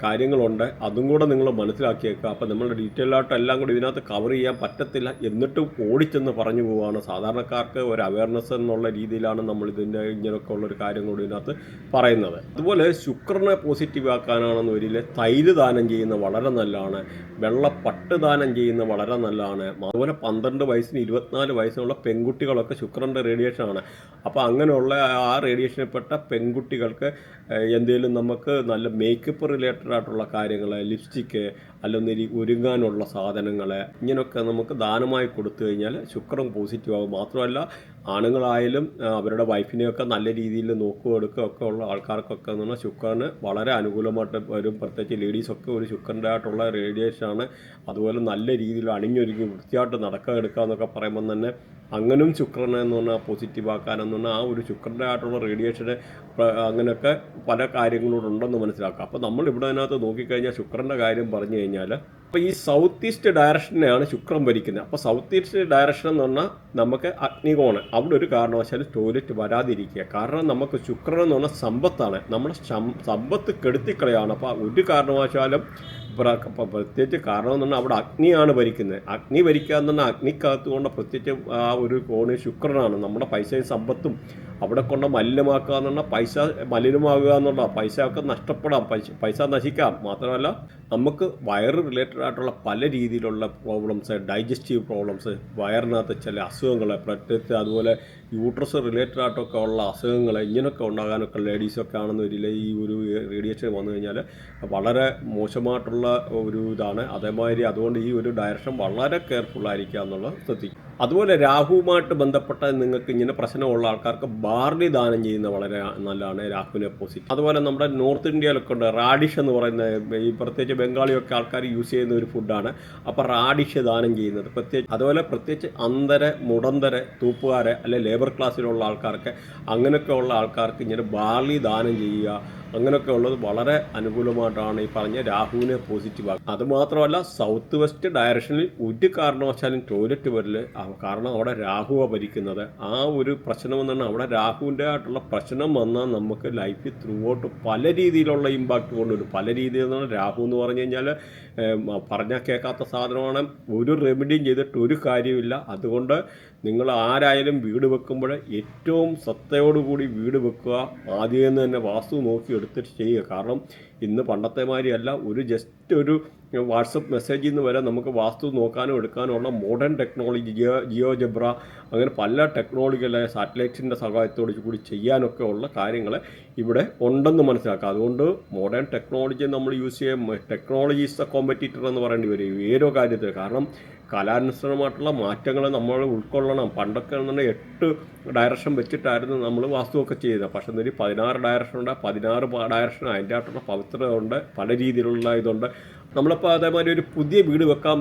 S1: കാര്യങ്ങളുണ്ട്. അതും കൂടെ നിങ്ങൾ കാര്യങ്ങളും മനസ്സിലാക്കിയേക്കുക. അപ്പോൾ നമ്മൾ ഡീറ്റെയിൽ ആയിട്ട് എല്ലാം കൂടി ഇതിനകത്ത് കവർ ചെയ്യാൻ പറ്റത്തില്ല, എന്നിട്ടും ഓടിച്ചെന്ന് പറഞ്ഞു പോവുകയാണ്. സാധാരണക്കാർക്ക് ഒരു അവയർനെസ് എന്നുള്ള രീതിയിലാണ് നമ്മൾ ഇതിൻ്റെ ഇങ്ങനെയൊക്കെ ഉള്ളൊരു കാര്യം കൂടി ഇതിനകത്ത് പറയുന്നത്. അതുപോലെ ശുക്രനെ പോസിറ്റീവ് ആക്കാനാണെന്ന് വരില്ല, തൈര് ദാനം ചെയ്യുന്നത് വളരെ നല്ലതാണ്, വെള്ളപ്പട്ട് ദാനം ചെയ്യുന്നത് വളരെ നല്ലതാണ്. അതുപോലെ 12 വയസ്സിന് 24 വയസ്സിനുള്ള പെൺകുട്ടികളൊക്കെ ശുക്രൻ്റെ റേഡിയേഷനാണ്. അപ്പോൾ അങ്ങനെയുള്ള ആ റേഡിയേഷനിൽപ്പെട്ട പെൺകുട്ടികൾക്ക് എന്തെങ്കിലും നമുക്ക് നല്ല മേക്കപ്പ് റിലേറ്റഡ് ആയിട്ടുള്ള കാര്യങ്ങൾ, ലിപ്സ്റ്റിക്ക്, അല്ലെങ്കിൽ ഒരുങ്ങാനുള്ള സാധനങ്ങൾ, ഇങ്ങനെയൊക്കെ നമുക്ക് ദാനമായി കൊടുത്തു കഴിഞ്ഞാൽ ശുക്രൻ പോസിറ്റീവ് ആകും. മാത്രമല്ല ആണുങ്ങളായാലും അവരുടെ വൈഫിനെയൊക്കെ നല്ല രീതിയിൽ നോക്കുകയെടുക്കുക ഒക്കെ ഉള്ള ആൾക്കാർക്കൊക്കെ എന്ന് പറഞ്ഞാൽ ശുക്രന് വളരെ അനുകൂലമായിട്ട് വരും. പ്രത്യേകിച്ച് ലേഡീസൊക്കെ ഒരു ശുക്രൻ്റെ ആയിട്ടുള്ള റേഡിയേഷനാണ്. അതുപോലെ നല്ല രീതിയിൽ അണിഞ്ഞൊരുങ്ങി വൃത്തിയായിട്ട് നടക്കുക എടുക്കുക എന്നൊക്കെ പറയുമ്പോൾ തന്നെ അങ്ങനും ശുക്രനെ എന്ന് പറഞ്ഞാൽ പോസിറ്റീവ് ആക്കാനെന്ന് പറഞ്ഞാൽ ആ ഒരു ശുക്രൻ്റെ ആയിട്ടുള്ള റേഡിയേഷന് അങ്ങനെയൊക്കെ പല കാര്യങ്ങളോടുണ്ടെന്ന് മനസ്സിലാക്കാം. അപ്പോൾ നമ്മൾ ഇവിടെ അതിനകത്ത് നോക്കിക്കഴിഞ്ഞാൽ ശുക്രൻ്റെ കാര്യം പറഞ്ഞു കഴിഞ്ഞാൽ അപ്പോൾ ഈ സൗത്ത് ഈസ്റ്റ് ഡയറക്ഷനെയാണ് ശുക്രൻ ഭരിക്കുന്നത്. അപ്പോൾ സൗത്ത് ഈസ്റ്റ് ഡയറക്ഷൻ എന്ന് പറഞ്ഞാൽ നമുക്ക് അഗ്നികോണ്, അവിടെ ഒരു കാരണവശാലും ടോയ്ലറ്റ് വരാതിരിക്കുക. കാരണം നമുക്ക് ശുക്രൻ എന്ന് പറഞ്ഞാൽ സമ്പത്താണ്, നമ്മുടെ സമ്പത്ത് കെടുത്തിക്കളയാണ്. അപ്പോൾ ഒരു കാരണവശാലും പ്രത്യേകിച്ച് കാരണം എന്ന് പറഞ്ഞാൽ അവിടെ അഗ്നിയാണ് ഭരിക്കുന്നത്. അഗ്നി ഭരിക്കുക എന്ന് പറഞ്ഞാൽ അഗ്നിക്കകത്ത് കൊണ്ട് പ്രത്യേകിച്ച് ആ ഒരു കോണ് ശുക്രനാണ്. നമ്മുടെ പൈസയും സമ്പത്തും അവിടെ കൊണ്ട് മലിനമാക്കുക എന്ന് പറഞ്ഞാൽ പൈസ മലിനമാകുക എന്നുള്ള, പൈസ ഒക്കെ നഷ്ടപ്പെടാം, പൈസ നശിക്കാം. മാത്രമല്ല നമുക്ക് വയറ് റിലേറ്റഡ് ആയിട്ടുള്ള പല രീതിയിലുള്ള പ്രോബ്ലംസ്, ഡൈജസ്റ്റീവ് പ്രോബ്ലംസ്, വയറിനകത്ത് ചില അസുഖങ്ങൾ, പ്രത്യേകിച്ച് അതുപോലെ യൂട്രസ് റിലേറ്റഡ് ആയിട്ടൊക്കെ ഉള്ള അസുഖങ്ങൾ ഇങ്ങനെയൊക്കെ ഉണ്ടാകാനൊക്കെ ലേഡീസൊക്കെ ആണെന്ന് വരില്ല ഈ ഒരു റേഡിയേഷൻ വന്നു കഴിഞ്ഞാൽ വളരെ മോശമായിട്ടുള്ള ഒരു ഇതാണ്. അതേമാതിരി അതുകൊണ്ട് ഈ ഒരു ഡയറക്ഷൻ വളരെ കെയർഫുള്ളായിരിക്കുക എന്നുള്ളത് ശ്രദ്ധിക്കും. അതുപോലെ രാഹുവുമായിട്ട് ബന്ധപ്പെട്ട നിങ്ങൾക്ക് ഇങ്ങനെ പ്രശ്നമുള്ള ആൾക്കാർക്ക് ബാർലി ദാനം ചെയ്യുന്നത് വളരെ നല്ലതാണ്, രാഹുവിനെ പോസിറ്റീവ്. അതുപോലെ നമ്മുടെ നോർത്ത് ഇന്ത്യയിലൊക്കെ ഉണ്ട് റാഡിഷ് എന്ന് പറയുന്ന, ഈ പ്രത്യേകിച്ച് ബംഗാളിയൊക്കെ ആൾക്കാർ യൂസ് ചെയ്യുന്ന ഒരു ഫുഡാണ്. അപ്പോൾ റാഡിഷ് ദാനം ചെയ്യുന്നത് അതുപോലെ പ്രത്യേകിച്ച് അന്തര, മുടന്തര, തൂപ്പുകാരെ അല്ലെ ലേബർ ക്ലാസ്സിലുള്ള ആൾക്കാർക്ക്, അങ്ങനെയൊക്കെ ഉള്ള ആൾക്കാർക്ക് ഇങ്ങനെ ബാർലി ദാനം ചെയ്യുക, അങ്ങനെയൊക്കെ ഉള്ളത് വളരെ അനുകൂലമായിട്ടാണ് ഈ പറഞ്ഞ രാഹുവിനെ പോസിറ്റീവ് ആക്കുക. അതുമാത്രമല്ല സൗത്ത് വെസ്റ്റ് ഡയറക്ഷനിൽ ഒരു കാരണവശാലും ടോയ്ലറ്റ് വരില്ല, കാരണം അവിടെ രാഹുവാണ് ഭരിക്കുന്നത്. ആ ഒരു പ്രശ്നം എന്ന് പറഞ്ഞാൽ അവിടെ രാഹുവിൻ്റെ ആയിട്ടുള്ള പ്രശ്നം വന്നാൽ നമുക്ക് ലൈഫിൽ ത്രൂ ഔട്ട് പല രീതിയിലുള്ള ഇമ്പാക്റ്റ് കൊണ്ടുവരും. പല രീതിയിൽ നിന്ന് രാഹു എന്ന് പറഞ്ഞു കഴിഞ്ഞാൽ പറഞ്ഞാൽ കേൾക്കാത്ത സാധനമാണ്, ഒരു റെമഡിയും ചെയ്തിട്ട് ഒരു കാര്യമില്ല. അതുകൊണ്ട് നിങ്ങൾ ആരായാലും വീട് വെക്കുമ്പോൾ ഏറ്റവും ശ്രദ്ധയോടുകൂടി വീട് വെക്കുക, ആദ്യം തന്നെ വാസ്തു നോക്കി എടുത്തിട്ട് ചെയ്യുക. കാരണം ഇന്ന് പണ്ടത്തെ മാതിരിയല്ല, ഒരു ജസ്റ്റ് ഒരു വാട്സപ്പ് മെസ്സേജിൽ നിന്ന് വരെ നമുക്ക് വാസ്തു നോക്കാനും എടുക്കാനും ഉള്ള മോഡേൺ ടെക്നോളജി, ജിയോജബ്ര, അങ്ങനെ പല ടെക്നോളജികളെ സാറ്റലൈറ്റ്സിൻ്റെ സഹായത്തോടു കൂടി ചെയ്യാനൊക്കെ ഉള്ള കാര്യങ്ങൾ ഇവിടെ ഉണ്ടെന്ന് മനസ്സിലാക്കുക. അതുകൊണ്ട് മോഡേൺ ടെക്നോളജി നമ്മൾ യൂസ് ചെയ്യാൻ, ടെക്നോളജി ഈസ് ദ കോമ്പറ്റീറ്റർ എന്ന് പറയേണ്ടി വരും ഓരോ കാര്യത്തിൽ. കാരണം കാലാനുസൃതമായിട്ടുള്ള മാറ്റങ്ങൾ നമ്മൾ ഉൾക്കൊള്ളണം. പണ്ടൊക്കെ തന്നെ 8 ഡയറക്ഷൻ വെച്ചിട്ടായിരുന്നു നമ്മൾ വാസ്തുവൊക്കെ ചെയ്തത്. പക്ഷേ എന്നൊരു 16 ഡയറക്ഷൻ ഉണ്ട്, 16 ഡയറക്ഷൻ അതിൻ്റെ ആയിട്ടുള്ള പവിത്രത ഉണ്ട്, പല രീതിയിലുള്ള ഇതുണ്ട്. നമ്മളിപ്പോൾ അതേമാതിരി ഒരു പുതിയ വീട് വെക്കാൻ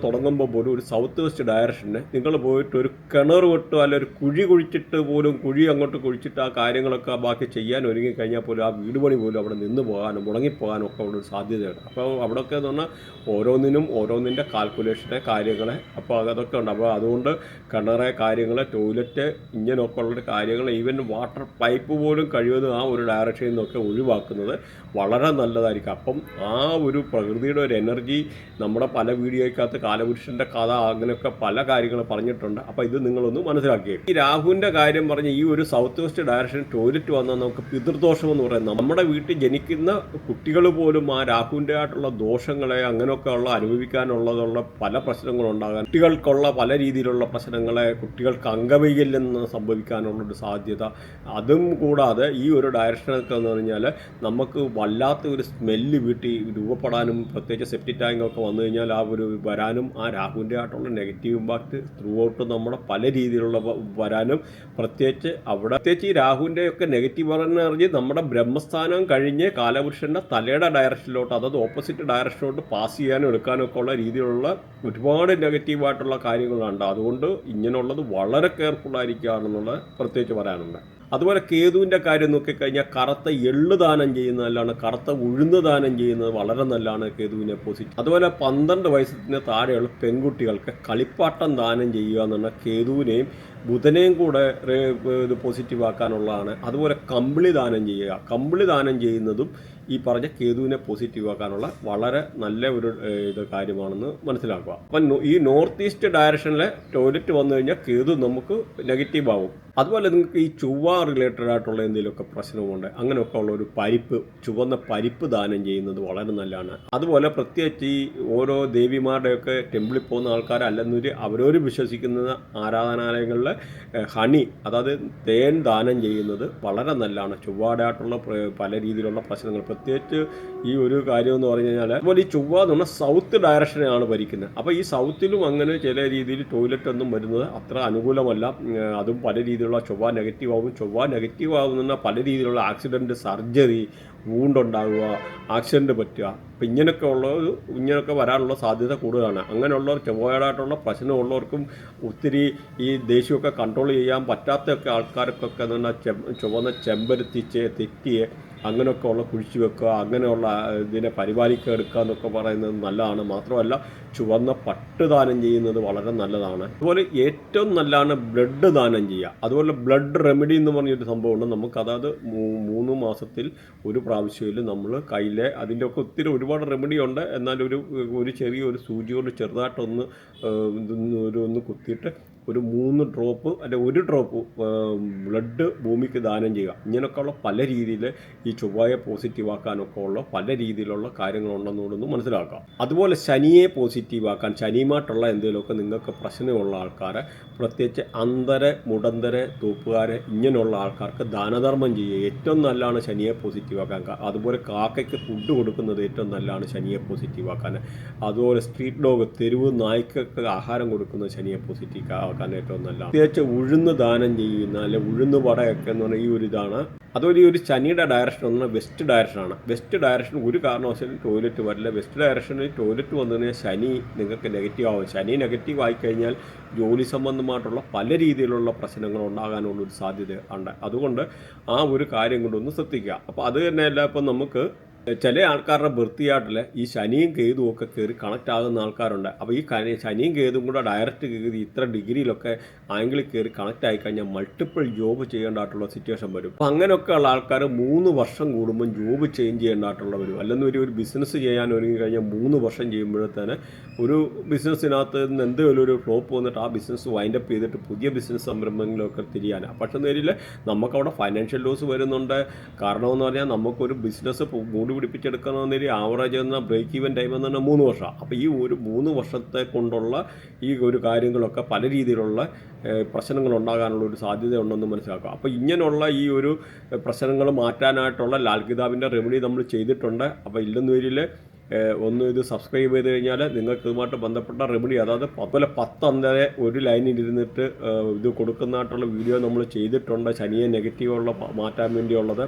S1: തുടങ്ങുമ്പോൾ പോലും ഒരു സൗത്ത് വെസ്റ്റ് ഡയറക്ഷന് നിങ്ങൾ പോയിട്ട് ഒരു കിണർ വെട്ടോ അല്ല ഒരു കുഴി കുഴിച്ചിട്ട് പോലും, കുഴി അങ്ങോട്ട് കുഴിച്ചിട്ട് ആ കാര്യങ്ങളൊക്കെ ബാക്കി ചെയ്യാൻ ഒരുങ്ങിക്കഴിഞ്ഞാൽ പോലും ആ വീട് പണി പോലും അവിടെ നിന്ന് പോകാനും മുടങ്ങിപ്പോകാനും ഒക്കെ ഉള്ളൊരു സാധ്യതയുണ്ട്. അപ്പോൾ അവിടെയൊക്കെ എന്ന് പറഞ്ഞാൽ ഓരോന്നിനും ഓരോന്നിൻ്റെ കാൽക്കുലേഷനെ കാര്യങ്ങളെ അപ്പോൾ അതൊക്കെ ഉണ്ട്. അപ്പോൾ അതുകൊണ്ട് കിണറെ കാര്യങ്ങൾ, ടോയ്ലറ്റ്, ഇങ്ങനെയൊക്കെ ഉള്ളൊരു കാര്യങ്ങൾ, ഈവൻ വാട്ടർ പൈപ്പ് പോലും കഴിയുന്നത് ആ ഒരു ഡയറക്ഷനിൽ നിന്നൊക്കെ ഒഴിവാക്കുന്നത് വളരെ നല്ലതായിരിക്കും. അപ്പം ആ ഒരു പ്രകൃതിയുടെ ഒരു എനർജി നമ്മുടെ പല വീഡിയോയ്ക്കകത്ത് കാലപുരുഷൻ്റെ കഥ അങ്ങനെയൊക്കെ പല കാര്യങ്ങൾ പറഞ്ഞിട്ടുണ്ട്. അപ്പോൾ ഇത് നിങ്ങളൊന്ന് മനസ്സിലാക്കിയേ. ഈ രാഹുവിൻ്റെ കാര്യം പറഞ്ഞ് ഈ ഒരു സൗത്ത് വെസ്റ്റ് ഡയറക്ഷൻ ടോയ്ലറ്റ് വന്നാൽ നമുക്ക് പിതൃദോഷം എന്ന് പറയുന്നത്, നമ്മുടെ വീട്ടിൽ ജനിക്കുന്ന കുട്ടികൾ പോലും ആ രാഹുവിൻ്റെ ആയിട്ടുള്ള ദോഷങ്ങളെ അങ്ങനെയൊക്കെ ഉള്ള അനുഭവിക്കാനുള്ളതുള്ള പല പ്രശ്നങ്ങളുണ്ടാകാൻ, കുട്ടികൾക്കുള്ള പല രീതിയിലുള്ള പ്രശ്നങ്ങളെ, കുട്ടികൾക്ക് അംഗവൈകല്യം സംഭവിക്കാനുള്ളൊരു സാധ്യത, അതും കൂടാതെ ഈ ഒരു ഡയറക്ഷനൊക്കെ എന്ന് പറഞ്ഞാൽ നമുക്ക് വല്ലാത്ത ഒരു സ്മെല്ല് വീട്ടിൽ രൂപപ്പെടാനും, പ്രത്യേകിച്ച് സെപ്റ്റിക് ടാങ്കൊക്കെ വന്നു കഴിഞ്ഞാൽ ആ ഒരു വരാനും, ആ രാഹുവിൻ്റെ ആയിട്ടുള്ള നെഗറ്റീവ് ഇമ്പാക്റ്റ് ത്രൂ ഔട്ട് നമ്മുടെ പല രീതിയിലുള്ള വരാനും, പ്രത്യേകിച്ച് ഈ രാഹുവിൻ്റെ ഒക്കെ നെഗറ്റീവ് എനർജി നമ്മുടെ ബ്രഹ്മസ്ഥാനം കഴിഞ്ഞ് കാലപുരുഷൻ്റെ തലയുടെ ഡയറക്ഷനിലോട്ട്, അതായത് ഓപ്പോസിറ്റ് ഡയറക്ഷനിലോട്ട് പാസ് ചെയ്യാനും എടുക്കാനും ഒക്കെ ഉള്ള രീതിയിലുള്ള ഒരുപാട് നെഗറ്റീവായിട്ടുള്ള കാര്യങ്ങളുണ്ട്. അതുകൊണ്ട് ഇങ്ങനെയുള്ളത് വളരെ കെയർഫുള്ളായിരിക്കുകയാണെന്നുള്ളത് പ്രത്യേകിച്ച് പറയാനുണ്ട്. അതുപോലെ കേതുവിൻ്റെ കാര്യം നോക്കിക്കഴിഞ്ഞാൽ കറുത്ത എള്ള് ദാനം ചെയ്യുന്നത് നല്ലതാണ്, കറുത്ത ഉഴുന്ന് ദാനം ചെയ്യുന്നത് വളരെ നല്ലതാണ് കേതുവിനെ പോസിറ്റീവ്. അതുപോലെ 12 വയസ്സിന് താഴെയുള്ള പെൺകുട്ടികൾക്ക് കളിപ്പാട്ടം ദാനം ചെയ്യുക എന്ന് പറഞ്ഞാൽ കേതുവിനെയും ബുധനെയും കൂടെ ഇത് പോസിറ്റീവ് ആക്കാനുള്ളതാണ്. അതുപോലെ കമ്പിളി ദാനം ചെയ്യുക, കമ്പിളി ദാനം ചെയ്യുന്നതും ഈ പറഞ്ഞ കേതുവിനെ പോസിറ്റീവ് ആക്കാനുള്ള വളരെ നല്ല ഒരു കാര്യമാണെന്ന് മനസ്സിലാക്കുക. അപ്പം ഈ നോർത്ത് ഈസ്റ്റ് ഡയറക്ഷനിലെ ടോയ്ലറ്റ് വന്നു കഴിഞ്ഞാൽ കേതു നമുക്ക് നെഗറ്റീവ് ആവും. അതുപോലെ നിങ്ങൾക്ക് ഈ ചൊവ്വ റിലേറ്റഡ് ആയിട്ടുള്ള എന്തെങ്കിലുമൊക്കെ പ്രശ്നമുണ്ട്, അങ്ങനെയൊക്കെ ഉള്ള ഒരു ചുവന്ന പരിപ്പ് ദാനം ചെയ്യുന്നത് വളരെ നല്ലതാണ്. അതുപോലെ പ്രത്യേകിച്ച് ഈ ഓരോ ദേവിമാരുടെയൊക്കെ ടെമ്പിളിൽ പോകുന്ന ആൾക്കാർ അല്ലെന്നൊരു അവരവർ വിശ്വസിക്കുന്ന ആരാധനാലയങ്ങളിൽ ഹണി, അതായത് തേൻ ദാനം ചെയ്യുന്നത് വളരെ നല്ലതാണ്. ചൊവ്വയായിട്ടുള്ള പല രീതിയിലുള്ള പ്രശ്നങ്ങൾ, പ്രത്യേകിച്ച് ഈ ഒരു കാര്യം എന്ന് പറഞ്ഞു കഴിഞ്ഞാൽ അതുപോലെ ഈ ചൊവ്വ എന്ന് പറഞ്ഞാൽ സൗത്ത് ഡയറക്ഷനെയാണ് ഭരിക്കുന്നത്. അപ്പോൾ ഈ സൗത്തിലും അങ്ങനെ ചില രീതിയിൽ ടോയ്ലറ്റ് ഒന്നും വരുന്നത് അത്ര അനുകൂലമല്ല. അതും പല രീതിയിലുള്ള ചൊവ്വ നെഗറ്റീവ് ആകും. ചൊവ്വ നെഗറ്റീവ് ആകുന്ന പല രീതിയിലുള്ള ആക്സിഡൻറ്റ്, സർജറി, വൂണ്ടുണ്ടാകുക, ആക്സിഡൻറ്റ് പറ്റുക, അപ്പം ഇങ്ങനെയൊക്കെ വരാനുള്ള സാധ്യത കൂടുതലാണ്. അങ്ങനെയുള്ളവർ ചൊവ്വയായിട്ടുള്ള പ്രശ്നമുള്ളവർക്കും ഒത്തിരി ഈ ദേഷ്യമൊക്കെ കൺട്രോൾ ചെയ്യാൻ പറ്റാത്തൊക്കെ ആൾക്കാർക്കൊക്കെ എന്ന് പറഞ്ഞാൽ ചുവന്ന ചെമ്പരത്തി, തെറ്റിയെ അങ്ങനെയൊക്കെ ഉള്ള കുഴിച്ചു വെക്കുക, അങ്ങനെയുള്ള ഇതിനെ പരിപാലിക്കുക എടുക്കുക എന്നൊക്കെ പറയുന്നത് നല്ലതാണ്. മാത്രമല്ല ചുവന്ന പട്ട് ദാനം ചെയ്യുന്നത് വളരെ നല്ലതാണ്. അതുപോലെ ഏറ്റവും നല്ലതാണ് ബ്ലഡ് ദാനം ചെയ്യുക. അതുപോലെ ബ്ലഡ് റെമഡി എന്ന് പറഞ്ഞൊരു സംഭവമുണ്ട്. നമുക്ക് അതായത് 3 മാസത്തിൽ ഒരു പ്രാവശ്യത്തിൽ നമ്മൾ കയ്യിലെ അതിൻ്റെയൊക്കെ ഒത്തിരി ഒരുപാട് റെമഡി ഉണ്ട്. എന്നാൽ ഒരു ചെറിയൊരു സൂചി കൊണ്ട് ചെറുതായിട്ടൊന്ന് ഒന്ന് കുത്തിയിട്ട് ഒരു 3 ഡ്രോപ്പ് അല്ലെ 1 ഡ്രോപ്പ് ബ്ലഡ് ഭൂമിക്ക് ദാനം ചെയ്യുക. ഇങ്ങനെയൊക്കെയുള്ള പല രീതിയിൽ ഈ ചൊവ്വയെ പോസിറ്റീവ് ആക്കാനൊക്കെ ഉള്ള പല രീതിയിലുള്ള കാര്യങ്ങളുണ്ടെന്നുകൂടൊന്ന് മനസ്സിലാക്കാം. അതുപോലെ ശനിയെ പോസിറ്റീവ് ആക്കാൻ, ശനിയുമായിട്ടുള്ള എന്തെങ്കിലുമൊക്കെ നിങ്ങൾക്ക് പ്രശ്നമുള്ള ആൾക്കാരെ, പ്രത്യേകിച്ച് മുടന്തരെ, തൂപ്പുകാരെ, ഇങ്ങനെയുള്ള ആൾക്കാർക്ക് ദാനധർമ്മം ചെയ്യുക ഏറ്റവും നല്ലതാണ് ശനിയെ പോസിറ്റീവ് ആക്കാൻ. അതുപോലെ കാക്കയ്ക്ക് ഫുഡ് കൊടുക്കുന്നത് ഏറ്റവും നല്ലതാണ് ശനിയെ പോസിറ്റീവ് ആക്കാൻ. അതുപോലെ സ്ട്രീറ്റ് ഡോഗ്, തെരുവ് നായ്ക്കൊക്കെ ആഹാരം കൊടുക്കുന്നത് ശനിയെ പോസിറ്റീവ് ആക്കാൻ ഏറ്റവും നല്ലതാണ്. പ്രത്യേകിച്ച് ഉഴുന്ന് ദാനം ചെയ്യുന്ന അല്ലെ ഉഴുന്ന് വടയൊക്കെ എന്ന് പറഞ്ഞാൽ ഈ ഒരു ഇതാണ്. അതുപോലെ ഈ ഒരു ശനിയുടെ ഡയറക്ഷൻ എന്ന് പറഞ്ഞാൽ വെസ്റ്റ് ഡയറക്ഷനാണ്. വെസ്റ്റ് ഡയറക്ഷൻ ഒരു കാരണവശാലും ടോയ്ലറ്റ് വരില്ല. വെസ്റ്റ് ഡയറക്ഷനിൽ ടോയ്ലറ്റ് വന്നു കഴിഞ്ഞാൽ ശനി നിങ്ങൾക്ക് നെഗറ്റീവ് ആവും. ശനി നെഗറ്റീവ് ആയിക്കഴിഞ്ഞാൽ ജോലി സംബന്ധമായിട്ടുള്ള പല രീതിയിലുള്ള പ്രശ്നങ്ങൾ ഉണ്ടാകാനുള്ളൊരു സാധ്യത ഉണ്ട്. അതുകൊണ്ട് ആ ഒരു കാര്യം കൊണ്ടൊന്ന് ശ്രദ്ധിക്കുക. അപ്പോൾ അത് തന്നെയല്ല, ഇപ്പം നമുക്ക് ചില ആൾക്കാരുടെ വൃത്തിയായിട്ടില്ല ഈ ശനിയും കേതുവും ഒക്കെ കയറി കണക്റ്റ് ആകുന്ന ആൾക്കാരുണ്ട്. അപ്പോൾ ഈ ശനിയും കേതും കൂടെ ഡയറക്റ്റ് കയറി ഇത്ര ഡിഗ്രിയിലൊക്കെ ആംഗിളിൽ കയറി കണക്റ്റ് ആയിക്കഴിഞ്ഞാൽ മൾട്ടിപ്പിൾ ജോബ് ചെയ്യേണ്ടതായിട്ടുള്ള സിറ്റുവേഷൻ വരും. അപ്പോൾ അങ്ങനെയൊക്കെ ഉള്ള ആൾക്കാർ 3 വർഷം കൂടുമ്പം ജോബ് ചേഞ്ച് ചെയ്യേണ്ടതായിട്ടുള്ള വരും. അല്ലെങ്കിൽ ഒരു ബിസിനസ് ചെയ്യാൻ ഒരുങ്ങി കഴിഞ്ഞാൽ 3 വർഷം ചെയ്യുമ്പോഴത്തേന് ഒരു ബിസിനസ്സിനകത്ത് നിന്ന് എന്തെങ്കിലും ഒരു ഫ്ലോപ്പ് വന്നിട്ട് ആ ബിസിനസ് വൈൻഡപ്പ് ചെയ്തിട്ട് പുതിയ ബിസിനസ് സംരംഭങ്ങളിലൊക്കെ തിരിയാനാണ്. പക്ഷേ നേരിൽ നമുക്കവിടെ ഫൈനാൻഷ്യൽ ലോസ് വരുന്നുണ്ട്. കാരണമെന്ന് പറഞ്ഞാൽ നമുക്കൊരു ബിസിനസ് പിടിപ്പിച്ചെടുക്കണമെന്നൊരു ആവറേജ് എന്ന ബ്രേക്ക് ഈവൻ ടൈം എന്ന് പറഞ്ഞാൽ 3 വർഷമാണ്. അപ്പോൾ ഈ ഒരു 3 വർഷത്തെ കൊണ്ടുള്ള ഈ ഒരു കാര്യങ്ങളൊക്കെ പല രീതിയിലുള്ള പ്രശ്നങ്ങൾ ഉണ്ടാകാനുള്ള ഒരു സാധ്യത ഉണ്ടെന്ന് മനസ്സിലാക്കുക. അപ്പോൾ ഇങ്ങനെയുള്ള ഈ ഒരു പ്രശ്നങ്ങൾ മാറ്റാനായിട്ടുള്ള ലാൽ കിതാബിൻ്റെ റെമഡി നമ്മൾ ചെയ്തിട്ടുണ്ട്. അപ്പോൾ ഇല്ലെന്ന് വരിൽ ഇത് സബ്സ്ക്രൈബ് ചെയ്ത് കഴിഞ്ഞാൽ നിങ്ങൾക്ക് ഇതുമായിട്ട് ബന്ധപ്പെട്ട റെമഡി, അതായത് 10 ഒരു ലൈനിൽ ഇരുന്നിട്ട് ഇത് കൊടുക്കുന്നതായിട്ടുള്ള വീഡിയോ നമ്മൾ ചെയ്തിട്ടുണ്ട്. ശനിയെ നെഗറ്റീവുള്ള മാറ്റാൻ വേണ്ടിയുള്ളത്.